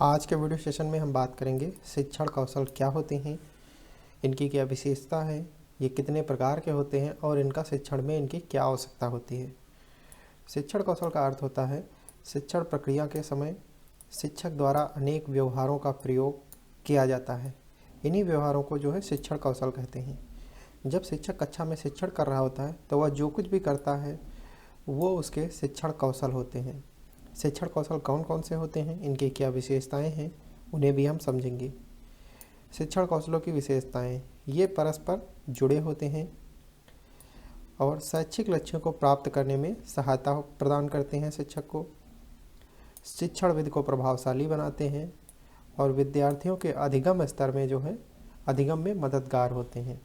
आज के video session में हम बात करेंगे शिक्षण कौशल क्या होते हैं, इनकी क्या विशेषता है, ये कितने प्रकार के होते हैं और इनका शिक्षण में इनकी क्या आवश्यकता होती है। शिक्षण कौशल का अर्थ होता है शिक्षण प्रक्रिया के समय शिक्षक द्वारा अनेक व्यवहारों का प्रयोग किया जाता है। इन्हीं व्यवहारों को जो है शिक्षण कौशल कहते हैं। जब शिक्षक कक्षा में शिक्षण कर रहा होता है तो वह जो कुछ भी करता है वो उसके शिक्षण कौशल होते हैं। शिक्षण कौशल कौन कौन से होते हैं, इनकी क्या विशेषताएं हैं, उन्हें भी हम समझेंगे। शिक्षण कौशलों की विशेषताएं, ये परस्पर जुड़े होते हैं और शैक्षिक लक्ष्यों को प्राप्त करने में सहायता प्रदान करते हैं। शिक्षक को शिक्षण विधि को प्रभावशाली बनाते हैं और विद्यार्थियों के अधिगम स्तर में जो है अधिगम में मददगार होते हैं।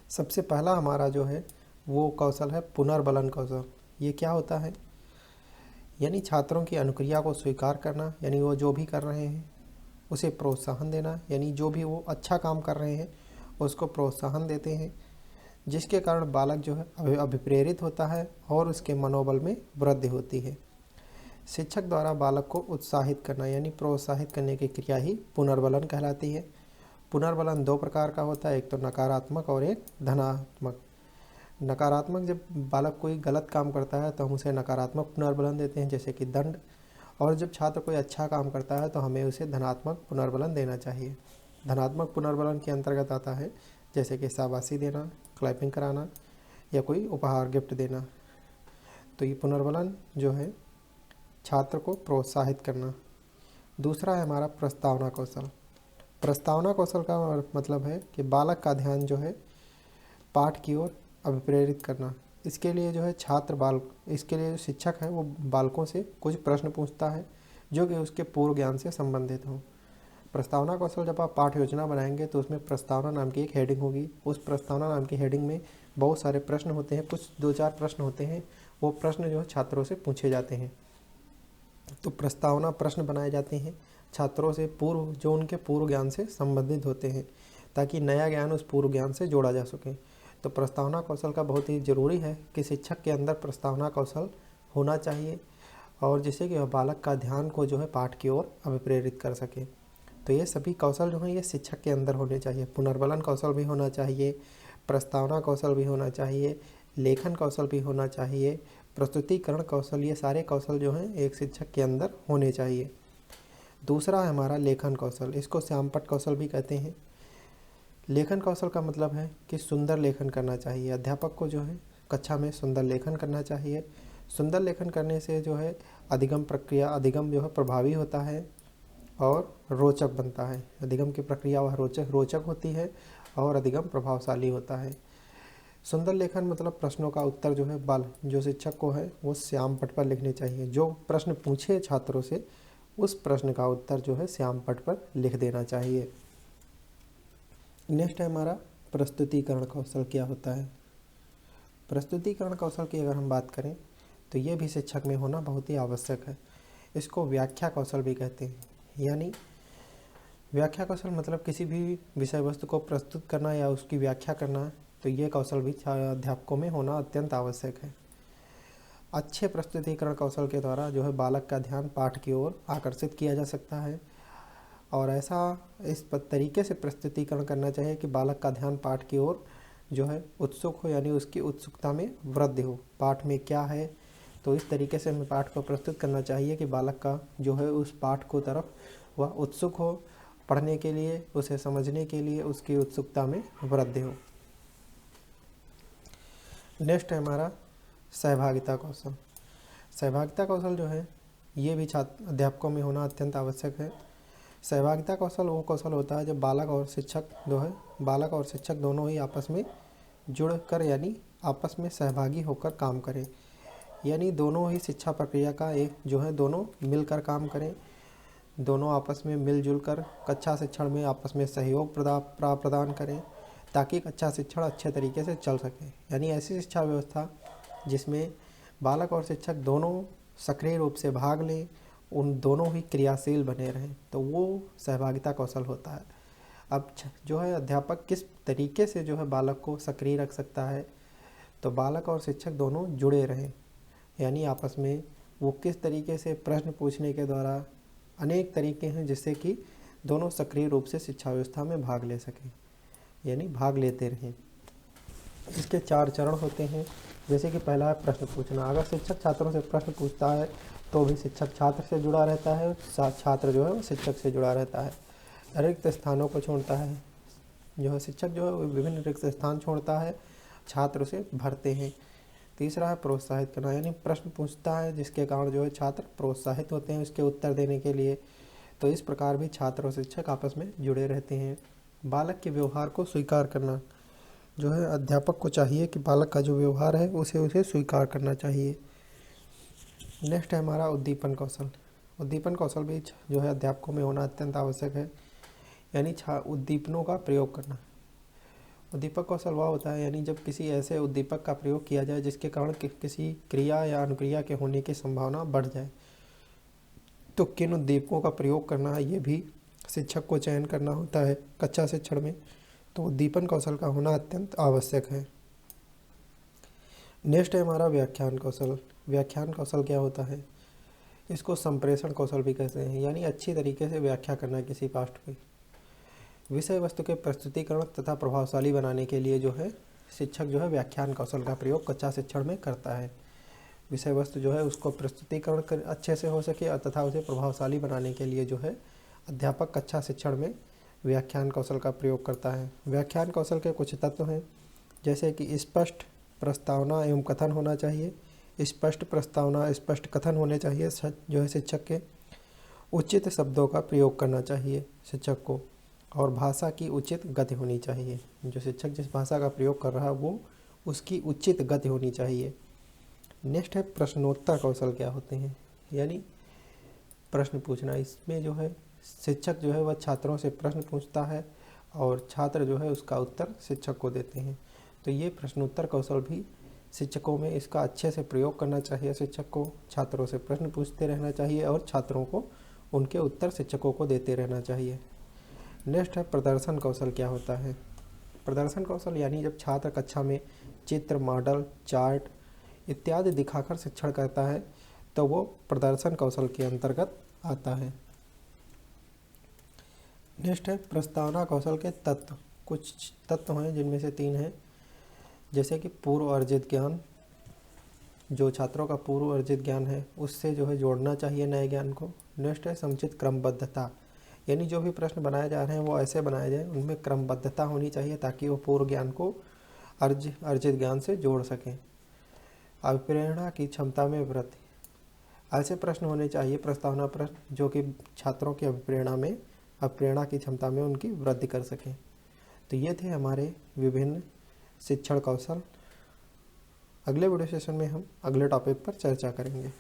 सबसे पहला हमारा जो है वो कौशल है पुनर्बलन कौशल। ये क्या होता है, यानी छात्रों की अनुक्रिया को स्वीकार करना, यानी वो जो भी कर रहे हैं उसे प्रोत्साहन देना, यानी जो भी वो अच्छा काम कर रहे हैं उसको प्रोत्साहन देते हैं, जिसके कारण बालक जो है अभिप्रेरित होता है और उसके मनोबल में वृद्धि होती है। शिक्षक द्वारा बालक को उत्साहित करना यानी प्रोत्साहित करने की क्रिया ही पुनर्बलन कहलाती है। पुनर्बलन दो प्रकार का होता है, एक तो नकारात्मक और एक धनात्मक। नकारात्मक, जब बालक कोई गलत काम करता है तो हम उसे नकारात्मक पुनर्बलन देते हैं, जैसे कि दंड। और जब छात्र कोई अच्छा काम करता है तो हमें उसे धनात्मक पुनर्बलन देना चाहिए। धनात्मक पुनर्बलन के अंतर्गत आता है जैसे कि शाबाशी देना, क्लैपिंग कराना या कोई उपहार गिफ्ट देना। तो ये पुनर्बलन जो है छात्र को प्रोत्साहित करना। दूसरा है हमारा प्रस्तावना कौशल। प्रस्तावना कौशल का मतलब है कि बालक का ध्यान जो है पाठ की ओर अभिप्रेरित करना। इसके लिए जो है इसके लिए जो शिक्षक है वो बालकों से कुछ प्रश्न पूछता है जो कि उसके पूर्व ज्ञान से संबंधित हों। प्रस्तावना कौशल, जब आप पाठ योजना बनाएंगे तो उसमें प्रस्तावना नाम की एक हेडिंग होगी। उस प्रस्तावना नाम की हेडिंग में बहुत सारे प्रश्न होते हैं, कुछ 2-4 प्रश्न होते हैं। वो प्रश्न जो है छात्रों से पूछे जाते हैं। तो प्रस्तावना प्रश्न बनाए जाते हैं छात्रों से जो उनके पूर्व ज्ञान से संबंधित होते हैं, ताकि नया ज्ञान उस पूर्व ज्ञान से जोड़ा जा सके। तो प्रस्तावना कौशल का बहुत ही ज़रूरी है कि शिक्षक के अंदर प्रस्तावना कौशल होना चाहिए, और जिससे कि वह बालक का ध्यान को जो है पाठ की ओर अभिप्रेरित कर सके। तो ये सभी कौशल जो हैं ये शिक्षक के अंदर होने चाहिए। पुनर्बलन कौशल भी होना चाहिए, प्रस्तावना कौशल भी होना चाहिए, लेखन कौशल भी होना चाहिए, प्रस्तुतिकरण कौशल, ये सारे कौशल जो हैं एक शिक्षक के अंदर होने चाहिए। दूसरा है हमारा लेखन कौशल। इसको श्यामपट्ट कौशल भी कहते हैं। लेखन कौशल का मतलब है कि सुंदर लेखन करना चाहिए। अध्यापक को जो है कक्षा में सुंदर लेखन करना चाहिए। सुंदर लेखन करने से जो है अधिगम जो है प्रभावी होता है और रोचक बनता है। अधिगम की प्रक्रिया वह रोचक होती है और अधिगम प्रभावशाली होता है। सुंदर लेखन मतलब प्रश्नों का उत्तर जो है जो शिक्षक को है वो श्याम पट पर लिखने चाहिए। जो प्रश्न पूछे छात्रों से उस प्रश्न का उत्तर जो है श्याम पट पर लिख देना चाहिए। नेक्स्ट है हमारा प्रस्तुतिकरण कौशल। क्या होता है प्रस्तुतिकरण कौशल की अगर हम बात करें तो ये भी शिक्षक में होना बहुत ही आवश्यक है। इसको व्याख्या कौशल भी कहते हैं। यानी व्याख्या कौशल मतलब किसी भी विषय वस्तु को प्रस्तुत करना या उसकी व्याख्या करना, तो ये कौशल भी अध्यापकों में होना अत्यंत आवश्यक है। अच्छे प्रस्तुतिकरण कौशल के द्वारा जो है बालक का ध्यान पाठ की ओर आकर्षित किया जा सकता है, और ऐसा इस तरीके से प्रस्तुतिकरण करना चाहिए कि बालक का ध्यान पाठ की ओर जो है उत्सुक हो, यानी उसकी उत्सुकता में वृद्धि हो। पाठ में क्या है, तो इस तरीके से हमें पाठ को प्रस्तुत करना चाहिए कि बालक का जो है उस पाठ को तरफ वह उत्सुक हो, पढ़ने के लिए, उसे समझने के लिए उसकी उत्सुकता में वृद्धि हो। नेक्स्ट है हमारा सहभागिता कौशल। सहभागिता कौशल जो है ये भी अध्यापकों में होना अत्यंत आवश्यक है। सहभागिता कौशल वो कौशल होता है जब बालक और शिक्षक दोनों ही आपस में जुड़कर यानी आपस में सहभागी होकर काम करें। यानी दोनों ही शिक्षा प्रक्रिया का एक जो है दोनों मिलकर काम करें, दोनों आपस में मिलजुल कर कक्षा शिक्षण में आपस में सहयोग प्रदान करें, ताकि कक्षा शिक्षण अच्छे तरीके से चल सके। यानी ऐसी शिक्षा व्यवस्था जिसमें बालक और शिक्षक दोनों सक्रिय रूप से भाग लें, उन दोनों ही क्रियाशील बने रहें, तो वो सहभागिता कौशल होता है। अब जो है अध्यापक किस तरीके से जो है बालक को सक्रिय रख सकता है, तो बालक और शिक्षक दोनों जुड़े रहें, यानी आपस में वो किस तरीके से प्रश्न पूछने के द्वारा अनेक तरीके हैं जिससे कि दोनों सक्रिय रूप से शिक्षा व्यवस्था में भाग ले सकें, यानी भाग लेते रहें। इसके 4 चरण होते हैं। जैसे कि पहला है प्रश्न पूछना। अगर शिक्षक छात्रों से प्रश्न पूछता है तो भी शिक्षक छात्र से जुड़ा रहता है, छात्र जो है वो शिक्षक से जुड़ा रहता है। रिक्त स्थानों को छोड़ता है, जो है शिक्षक जो है वो विभिन्न रिक्त स्थान छोड़ता है, छात्र उसे भरते हैं। तीसरा है प्रोत्साहित करना, यानी प्रश्न पूछता है जिसके कारण जो है छात्र प्रोत्साहित होते हैं उसके उत्तर देने के लिए। तो इस प्रकार भी छात्र और शिक्षक आपस में जुड़े रहते हैं। बालक के व्यवहार को स्वीकार करना, जो है अध्यापक को चाहिए कि बालक का जो व्यवहार है उसे स्वीकार करना चाहिए। नेक्स्ट है हमारा उद्दीपन कौशल। उद्दीपन कौशल भी जो है अध्यापकों में होना अत्यंत आवश्यक है, यानी उद्दीपनों का प्रयोग करना। उद्दीपक कौशल वह होता है यानी जब किसी ऐसे उद्दीपक का प्रयोग किया जाए जिसके कारण किसी क्रिया या अनुक्रिया के होने की संभावना बढ़ जाए। तो किन उद्दीपकों का प्रयोग करना है ये भी शिक्षक को चयन करना होता है कक्षा शिक्षण में। तो उद्दीपन कौशल का होना अत्यंत आवश्यक है। नेक्स्ट है हमारा व्याख्यान कौशल। व्याख्यान कौशल क्या होता है? इसको संप्रेषण कौशल भी कहते हैं, यानी अच्छी तरीके से व्याख्या करना किसी पाठ की। विषय वस्तु के प्रस्तुतिकरण तथा प्रभावशाली बनाने के लिए जो है शिक्षक जो है व्याख्यान कौशल का प्रयोग कक्षा शिक्षण में करता है। विषय वस्तु जो है उसको प्रस्तुतिकरण अच्छे से हो सके तथा उसे प्रभावशाली बनाने के लिए जो है अध्यापक कक्षा शिक्षण में व्याख्यान कौशल का प्रयोग करता है। व्याख्यान कौशल के कुछ तत्व हैं, जैसे कि स्पष्ट प्रस्तावना एवं कथन होना चाहिए। स्पष्ट प्रस्तावना स्पष्ट कथन होने चाहिए जो है शिक्षक के। उचित शब्दों का प्रयोग करना चाहिए शिक्षक को, और भाषा की उचित गति होनी चाहिए। जो शिक्षक जिस भाषा का प्रयोग कर रहा है वो उसकी उचित गति होनी चाहिए। नेक्स्ट है प्रश्नोत्तर कौशल क्या होते हैं, यानी प्रश्न पूछना। इसमें जो है शिक्षक जो है वह छात्रों से प्रश्न पूछता है और छात्र जो है उसका उत्तर शिक्षक को देते हैं। तो ये प्रश्नोत्तर कौशल भी शिक्षकों में इसका अच्छे से प्रयोग करना चाहिए। शिक्षक को छात्रों से प्रश्न पूछते रहना चाहिए और छात्रों को उनके उत्तर शिक्षकों को देते रहना चाहिए। नेक्स्ट है प्रदर्शन कौशल क्या होता है। प्रदर्शन कौशल यानी जब छात्र कक्षा में चित्र, मॉडल, चार्ट इत्यादि दिखाकर शिक्षण करता है तो वो प्रदर्शन कौशल के अंतर्गत आता है। नेक्स्ट है प्रस्तावना कौशल के तत्व। कुछ तत्व हैं जिनमें से 3 हैं, जैसे कि पूर्व अर्जित ज्ञान। जो छात्रों का पूर्व अर्जित ज्ञान है उससे जो है जोड़ना चाहिए नए ज्ञान को। नेक्स्ट है समुचित क्रमबद्धता, यानी जो भी प्रश्न बनाए जा रहे हैं वो ऐसे बनाए जाए उनमें क्रमबद्धता होनी चाहिए ताकि वो पूर्व ज्ञान को अर्जित ज्ञान से जोड़ सकें। अभिप्रेरणा की क्षमता में वृद्धि, ऐसे प्रश्न होने चाहिए प्रस्तावना प्रश्न जो कि छात्रों की अभिप्रेरणा की क्षमता में उनकी वृद्धि कर सकें। तो ये थे हमारे विभिन्न शिक्षण कौशल। अगले वीडियो सेशन में हम अगले टॉपिक पर चर्चा करेंगे।